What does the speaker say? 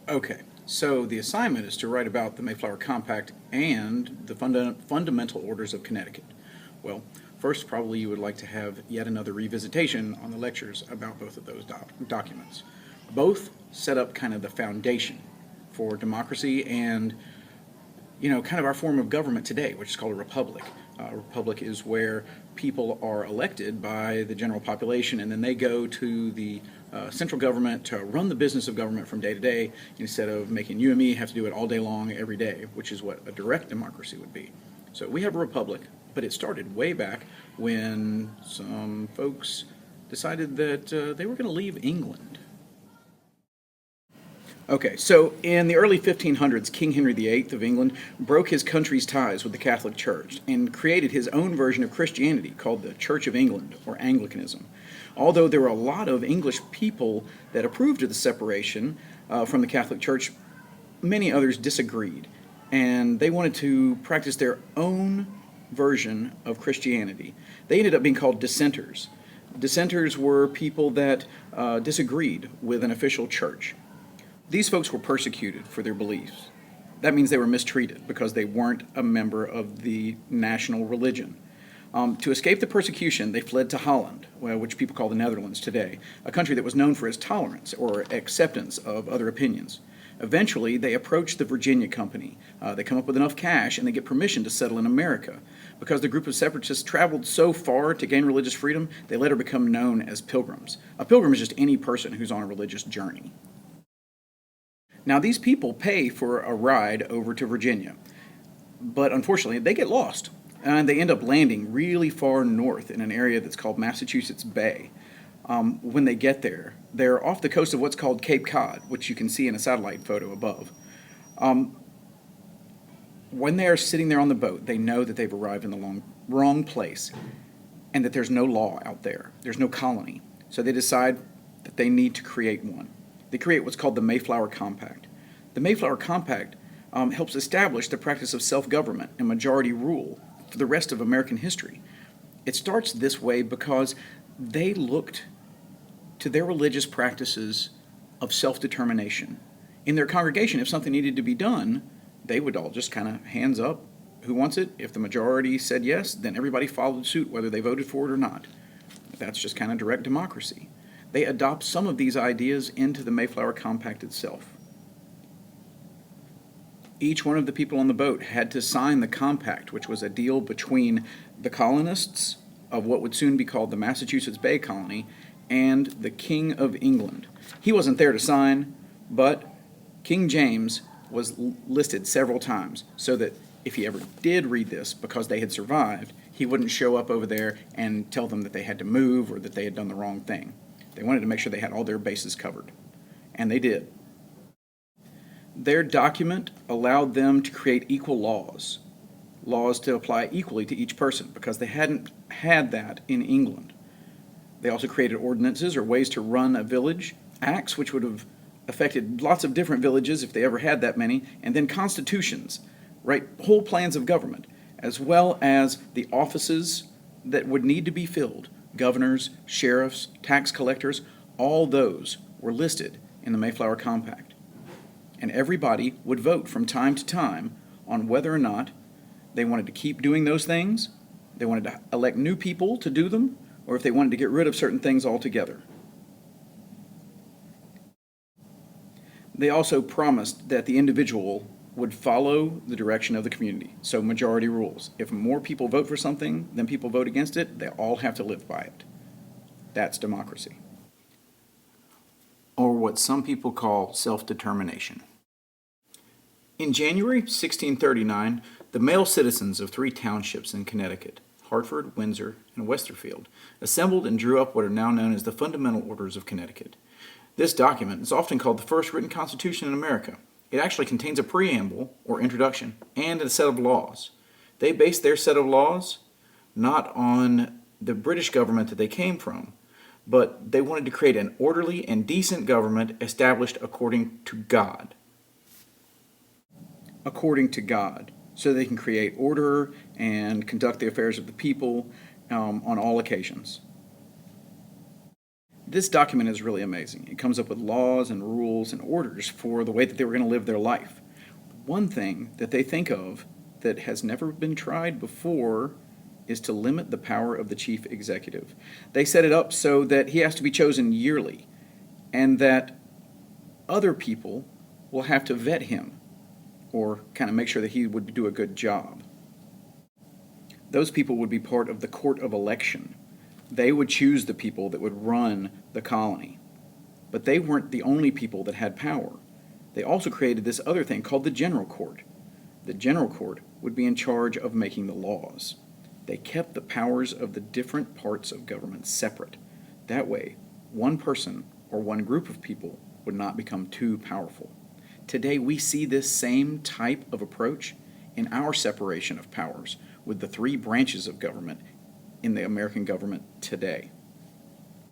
Okay, so the assignment is to write about the Mayflower Compact and the fundamental orders of Connecticut. Well, first, probably you would like to have yet another revisitation on the lectures about both of those documents. Both set up kind of the foundation for democracy and, kind of our form of government today, which is called a republic. A republic is where people are elected by the general population, and then they go to the central government to run the business of government from day to day, instead of making you and me have to do it all day long every day, which is what a direct democracy would be. So we have a republic, but it started way back when some folks decided that they were going to leave England. Okay, so in the early 1500s, King Henry VIII of England broke his country's ties with the Catholic Church and created his own version of Christianity called the Church of England, or Anglicanism. Although there were a lot of English people that approved of the separation from the Catholic Church, many others disagreed, and they wanted to practice their own version of Christianity. They ended up being called dissenters. Dissenters were people that disagreed with an official church. These folks were persecuted for their beliefs. That means they were mistreated because they weren't a member of the national religion. To escape the persecution, they fled to Holland, which people call the Netherlands today, a country that was known for its tolerance or acceptance of other opinions. Eventually, they approach the Virginia Company. They come up with enough cash and they get permission to settle in America. Because the group of separatists traveled so far to gain religious freedom, they later become known as pilgrims. A pilgrim is just any person who's on a religious journey. Now, these people pay for a ride over to Virginia, but unfortunately, they get lost, and they end up landing really far north in an area that's called Massachusetts Bay. When they get there, they're off the coast of what's called Cape Cod, which you can see in a satellite photo above. When they are sitting there on the boat, they know that they've arrived in the wrong place and that there's no law out there. There's no colony. So they decide that they need to create one. They create what's called the Mayflower Compact. The Mayflower Compact helps establish the practice of self-government and majority rule for the rest of American history. It starts this way because they looked to their religious practices of self-determination. In their congregation, if something needed to be done, they would all just kind of hands up, who wants it? If the majority said yes, then everybody followed suit, whether they voted for it or not. That's just kind of direct democracy. They adopt some of these ideas into the Mayflower Compact itself. Each one of the people on the boat had to sign the compact, which was a deal between the colonists of what would soon be called the Massachusetts Bay Colony and the King of England. He wasn't there to sign, but King James was listed several times so that if he ever did read this, because they had survived, he wouldn't show up over there and tell them that they had to move or that they had done the wrong thing. They wanted to make sure they had all their bases covered, and they did. Their document allowed them to create equal laws to apply equally to each person, because they hadn't had that in England. They also created ordinances or ways to run a village, acts which would have affected lots of different villages if they ever had that many, and then constitutions, right, whole plans of government, as well as the offices that would need to be filled. Governors, sheriffs, tax collectors, all those were listed in the Mayflower Compact. And everybody would vote from time to time on whether or not they wanted to keep doing those things, they wanted to elect new people to do them, or if they wanted to get rid of certain things altogether. They also promised that the individual would follow the direction of the community, so majority rules. If more people vote for something than people vote against it, they all have to live by it. That's democracy. Or what some people call self-determination. In January 1639, the male citizens of 3 townships in Connecticut, Hartford, Windsor, and Westerfield, assembled and drew up what are now known as the Fundamental Orders of Connecticut. This document is often called the first written constitution in America. It actually contains a preamble, or introduction, and a set of laws. They based their set of laws not on the British government that they came from, but they wanted to create an orderly and decent government established according to God. According to God, so they can create order and conduct the affairs of the people on all occasions. This document is really amazing. It comes up with laws and rules and orders for the way that they were going to live their life. One thing that they think of that has never been tried before is to limit the power of the chief executive. They set it up so that he has to be chosen yearly and that other people will have to vet him or kind of make sure that he would do a good job. Those people would be part of the court of election. They would choose the people that would run the colony. But they weren't the only people that had power. They also created this other thing called the general court. The general court would be in charge of making the laws. They kept the powers of the different parts of government separate. That way, one person or one group of people would not become too powerful. Today, we see this same type of approach in our separation of powers with the three branches of government in the American government today.